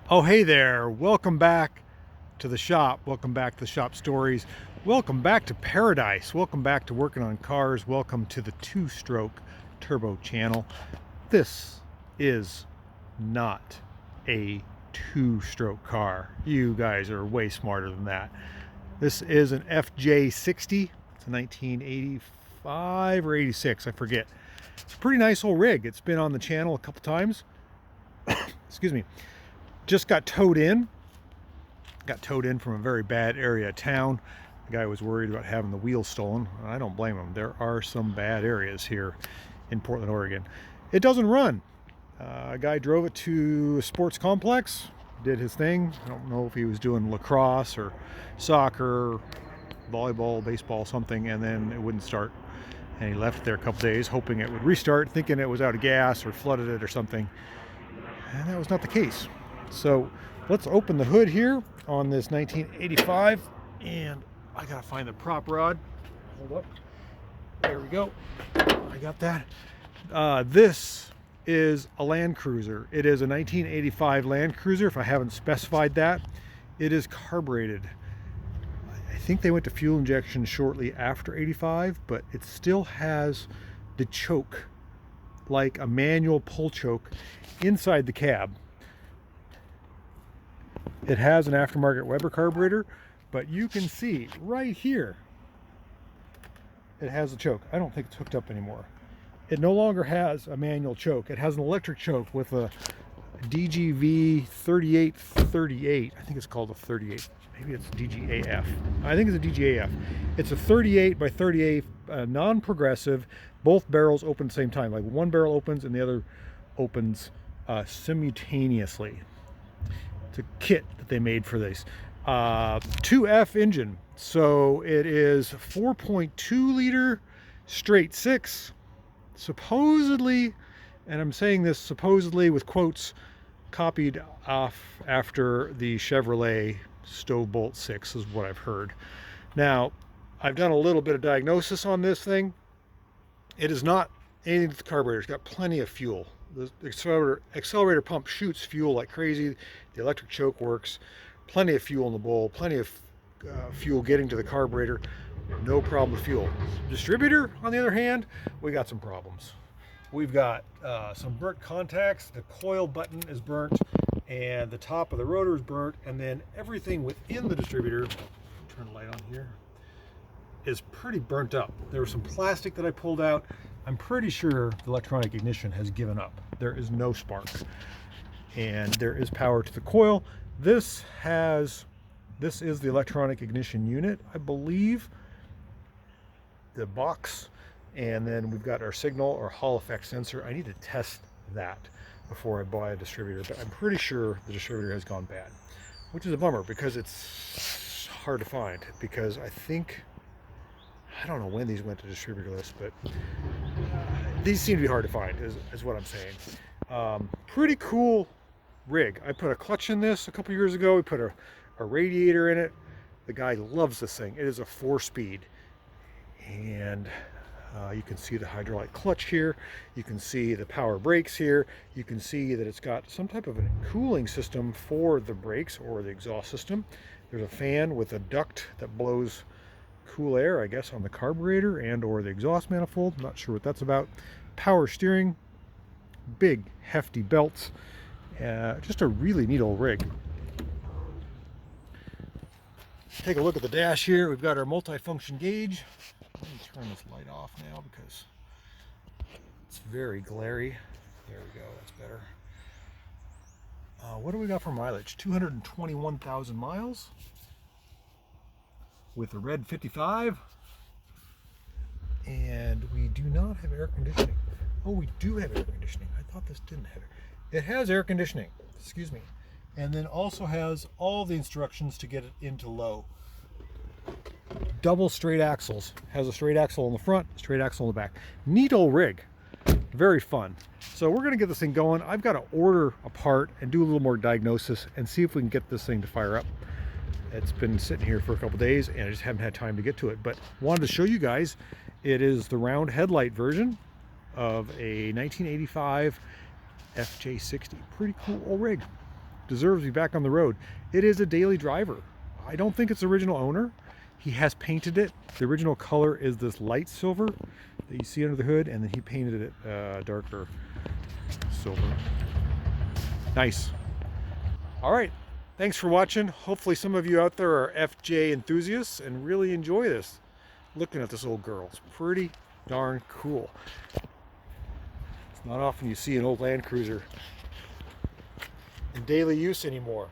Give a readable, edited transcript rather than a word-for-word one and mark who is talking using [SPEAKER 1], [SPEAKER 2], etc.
[SPEAKER 1] Oh, hey there. Welcome back to the shop. Welcome back to the shop stories. Welcome back to paradise. Welcome back to working on cars. Welcome to the two-stroke turbo channel. This is not a two-stroke car. You guys are way smarter than that. This is an FJ60. It's a 1985 or 86, I forget. It's a pretty nice old rig. It's been on the channel a couple times. Excuse me. Just got towed in from a very bad area of town. The guy was worried about having the wheels stolen. I don't blame him. There are some bad areas here in Portland, Oregon. It doesn't run. A guy drove it to a sports complex, did his thing. I don't know if he was doing lacrosse or soccer, volleyball, baseball, something, and then it wouldn't start. And he left it there a couple days hoping it would restart, thinking it was out of gas or flooded it or something. And that was not the case. So let's open the hood here on this 1985, and I gotta find the prop rod. Hold up. There we go. I got that. This is a Land Cruiser. It is a 1985 Land Cruiser, if I haven't specified that. It is carbureted. I think they went to fuel injection shortly after 85, but it still has the choke, like a manual pull choke inside the cab. It has an aftermarket Weber carburetor, but you can see right here, it has a choke. I don't think it's hooked up anymore. It no longer has a manual choke. It has an electric choke with a DGV 3838. I think it's called a 38. Maybe it's DGAF. I think it's a DGAF. It's a 38 by 38, non-progressive. Both barrels open at the same time. Like one barrel opens and the other opens simultaneously. It's a kit that they made for this. 2F engine. So it is 4.2 liter straight six. Supposedly, and I'm saying this supposedly with quotes, copied off after the Chevrolet Stowbolt 6 is what I've heard. Now, I've done a little bit of diagnosis on this thing. It is not anything with the carburetor. It's got plenty of fuel. The accelerator pump shoots fuel like crazy. The electric choke works. Plenty of fuel in the bowl. Plenty of fuel getting to the carburetor. No problem with fuel. Distributor, on the other hand, we got some problems. We've got some burnt contacts. The coil button is burnt, and the top of the rotor is burnt, and then everything within the distributor, turn the light on here, is pretty burnt up. There was some plastic that I pulled out. I'm pretty sure the electronic ignition has given up. There is no spark, and there is power to the coil. This is the electronic ignition unit, I believe. The box, and then we've got our signal or Hall effect sensor. I need to test that before I buy a distributor, but I'm pretty sure the distributor has gone bad, which is a bummer because it's hard to find. Because I don't know when these went to distributor list, but these seem to be hard to find, is what I'm saying. Pretty cool rig. I put a clutch in this a couple years ago. We put a radiator in it. The guy loves this thing. It is a 4-speed, and you can see the hydraulic clutch here. You can see the power brakes here. You can see that it's got some type of a cooling system for the brakes or the exhaust system. There's a fan with a duct that blows cool air, I guess, on the carburetor and or the exhaust manifold. I'm not sure what that's about. Power steering, big hefty belts. Just a really neat old rig. Take a look at the dash here. We've got our multi-function gauge. Let me turn this light off now because it's very glary. There we go, that's better. What do we got for mileage? 221,000 miles with a red 55. And we do not have air conditioning. Oh, we do have air conditioning. I thought this didn't have it. It has air conditioning, excuse me. And then also has all the instructions to get it into low. Double straight axles. Has a straight axle on the front, straight axle on the back. Neat old rig. Very fun. So we're gonna get this thing going. I've got to order a part and do a little more diagnosis and see if we can get this thing to fire up. It's been sitting here for a couple days and I just haven't had time to get to it, but wanted to show you guys. It is the round headlight version of a 1985 FJ60. Pretty cool old rig. deserves to be back on the road. It is a daily driver. I don't think it's the original owner. He has painted it. The original color is this light silver that you see under the hood, and then he painted it darker silver. Nice. All right, thanks for watching. Hopefully some of you out there are FJ enthusiasts and really enjoy this. Looking at this old girl, it's pretty darn cool. It's not often you see an old Land Cruiser in daily use anymore.